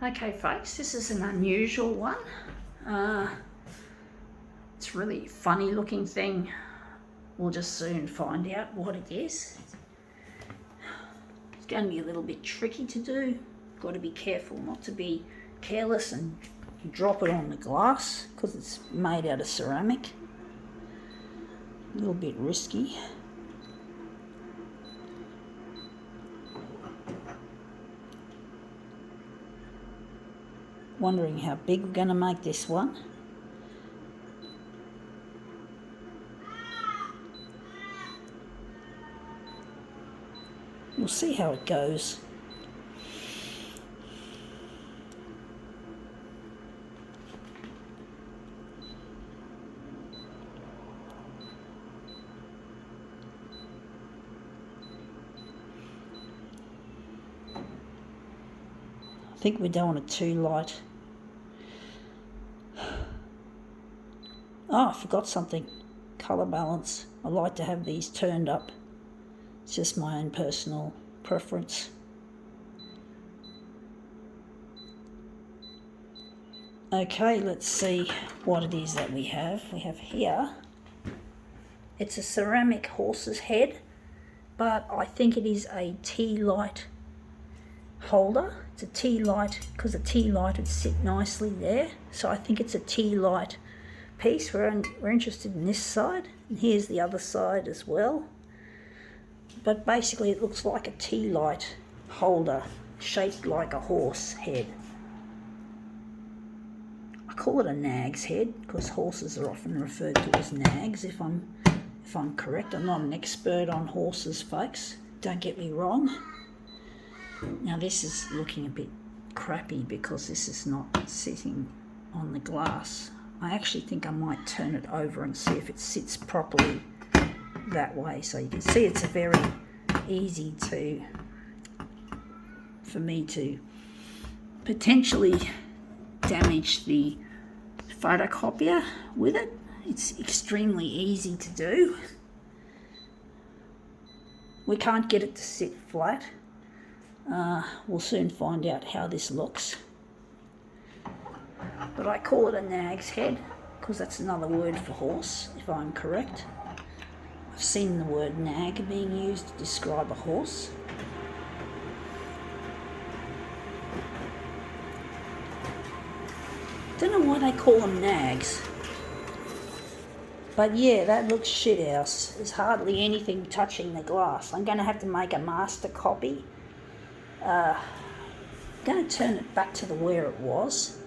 Okay folks, this is an unusual one. It's a really funny looking thing. We'll just soon find out what it is. It's going to be a little bit tricky to do. Got to be careful not to be careless and drop it on the glass because it's made out of ceramic. A little bit risky. Wondering how big we're going to make this one. We'll see how it goes. I think we're doing it too light. Oh, I forgot something. Colour balance. I like to have these turned up. It's just my own personal preference. Okay, let's see what it is that we have. We have here, it's a ceramic horse's head, but I think it is a tea light holder. It's a tea light because a tea light would sit nicely there. So I think it's a tea light piece. We're interested in this side, and here's the other side as well. But basically it looks like a tea light holder shaped like a horse head. I call it a nag's head because horses are often referred to as nags, if I'm correct. I'm not an expert on horses, folks. Don't get me wrong. Now this is looking a bit crappy because this is not sitting on the glass. I actually think I might turn it over and see if it sits properly that way. So you can see it's a very easy for me to potentially damage the photocopier with it. It's extremely easy to do. We can't get it to sit flat. We'll soon find out how this looks. But I call it a nag's head because that's another word for horse, if I'm correct. I've seen the word nag being used to describe a horse. Don't know why they call them nags. But yeah, that looks shithouse. There's hardly anything touching the glass. I'm going to have to make a master copy. I'm going to turn it back to where it was.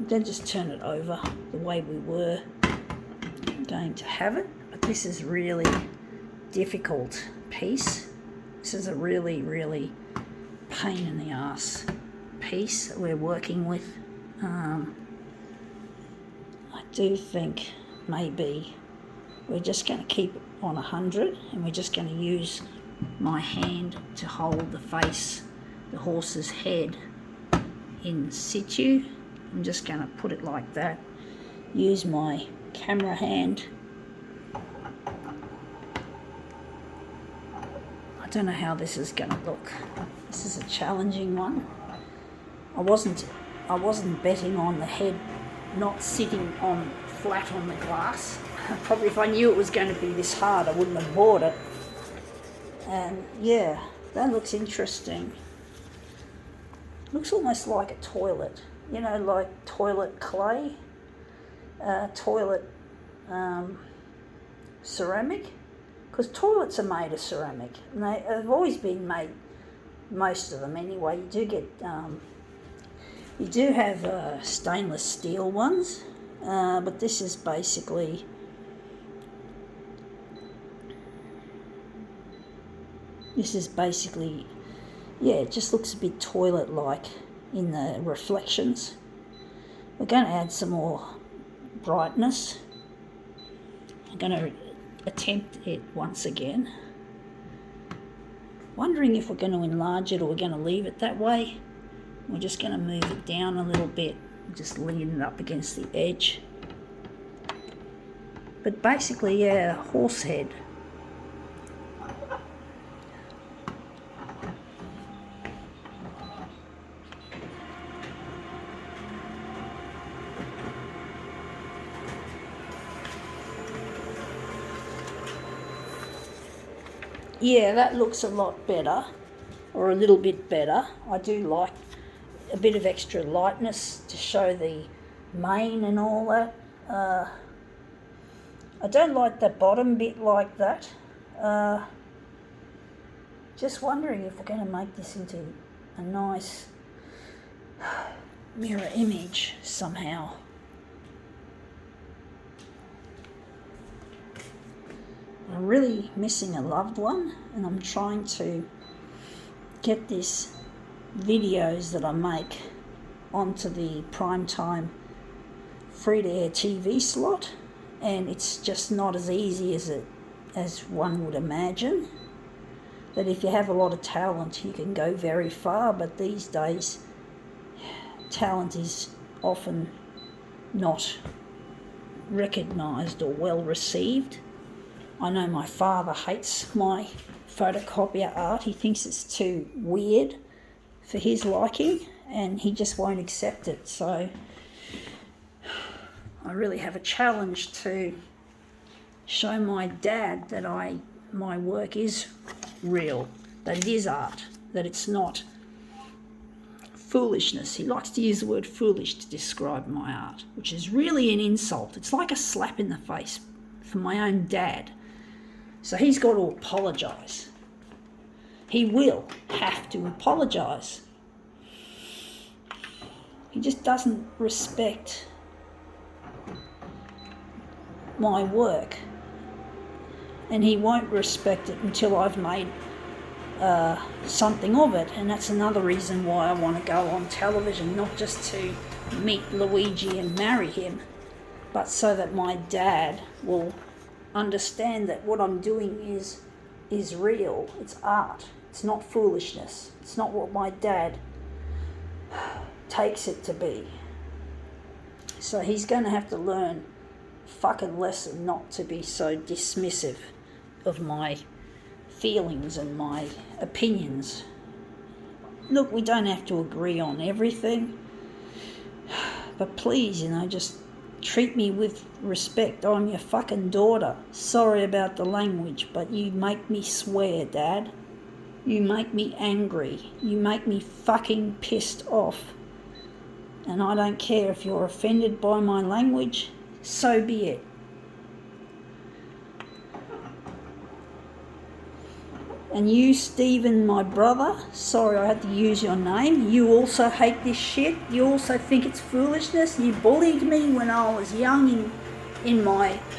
Then just turn it over the way we were going to have it. But this is really difficult piece. This is a really, really pain in the ass piece that we're working with. I do think maybe we're just going to keep it on 100 and we're just going to use my hand to hold the face, the horse's head in situ. I'm just going to put it like that. Use my camera hand. I don't know how this is going to look. This is a challenging one. I wasn't betting on the head not sitting on flat on the glass. Probably if I knew it was going to be this hard, I wouldn't have bought it. And yeah, that looks interesting. Looks almost like a toilet, you know, like toilet clay, toilet ceramic, because toilets are made of ceramic, and they've always been made, most of them anyway. You do get, you do have stainless steel ones, but this is basically, yeah, it just looks a bit toilet-like in the reflections. We're going to add some more brightness. I'm going to attempt it once again. Wondering if we're going to enlarge it or we're going to leave it that way. We're just going to move it down a little bit, just lean it up against the edge. But basically, yeah, horse head. Yeah, that looks a lot better, or a little bit better. I do like a bit of extra lightness to show the mane and all that. I don't like the bottom bit like that. Just wondering if we're going to make this into a nice mirror image somehow. I'm really missing a loved one, and I'm trying to get these videos that I make onto the primetime free-to-air TV slot, and it's just not as easy as one would imagine. That if you have a lot of talent, you can go very far, but these days, talent is often not recognised or well received. I know my father hates my photocopier art. He thinks it's too weird for his liking, and he just won't accept it. So I really have a challenge to show my dad that my work is real, that it is art, that it's not foolishness. He likes to use the word foolish to describe my art, which is really an insult. It's like a slap in the face for my own dad. So he's got to apologise. He will have to apologise. He just doesn't respect my work, and he won't respect it until I've made something of it. And that's another reason why I want to go on television, not just to meet Luigi and marry him, but so that my dad will understand that what I'm doing is real. It's art. It's not foolishness. It's not what my dad takes it to be. So he's going to have to learn a fucking lesson not to be so dismissive of my feelings and my opinions. Look, we don't have to agree on everything, but please, just treat me with respect. I'm your fucking daughter. Sorry about the language, but you make me swear, Dad. You make me angry. You make me fucking pissed off. And I don't care if you're offended by my language, so be it. And you, Stephen, my brother, sorry I had to use your name, you also hate this shit. You also think it's foolishness. You bullied me when I was young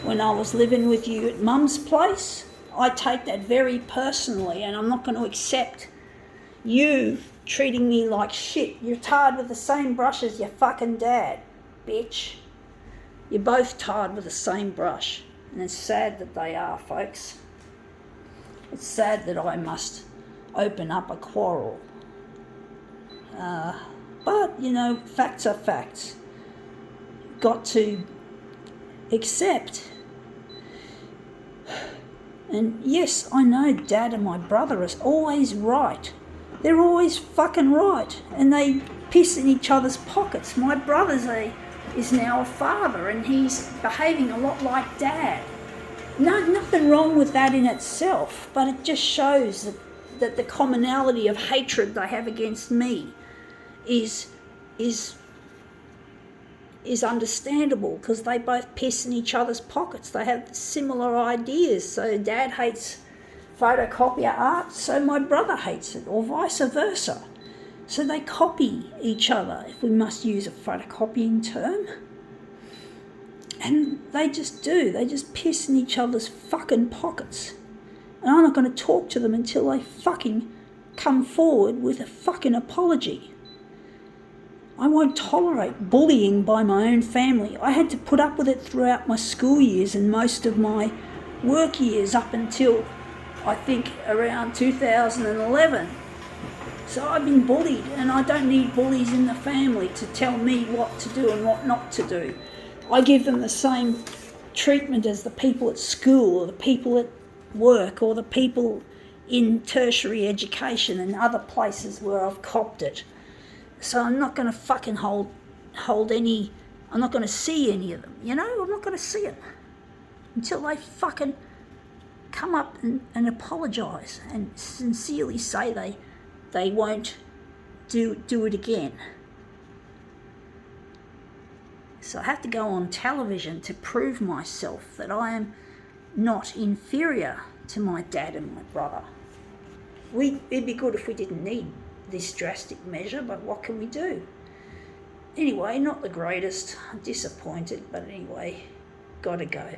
when I was living with you at Mum's place. I take that very personally, and I'm not going to accept you treating me like shit. You're tarred with the same brush as your fucking dad, bitch. You're both tarred with the same brush, and it's sad that they are, folks. It's sad that I must open up a quarrel. But, facts are facts. Got to accept. And yes, I know Dad and my brother are always right. They're always fucking right. And they piss in each other's pockets. My brother's is now a father, and he's behaving a lot like Dad. No, nothing wrong with that in itself, but it just shows that the commonality of hatred they have against me is understandable, because they both piss in each other's pockets. They have similar ideas. So Dad hates photocopier art, so my brother hates it, or vice versa. So they copy each other, if we must use a photocopying term. And they just do. They just piss in each other's fucking pockets. And I'm not going to talk to them until they fucking come forward with a fucking apology. I won't tolerate bullying by my own family. I had to put up with it throughout my school years and most of my work years up until, I think, around 2011. So I've been bullied, and I don't need bullies in the family to tell me what to do and what not to do. I give them the same treatment as the people at school, or the people at work, or the people in tertiary education and other places where I've copped it. So I'm not going to fucking hold any, I'm not going to see any of them, I'm not going to see them until they fucking come up and apologise and sincerely say they won't do it again. So I have to go on television to prove myself that I am not inferior to my dad and my brother. It'd be good if we didn't need this drastic measure, but what can we do? Anyway, not the greatest. I'm disappointed, but anyway, gotta go.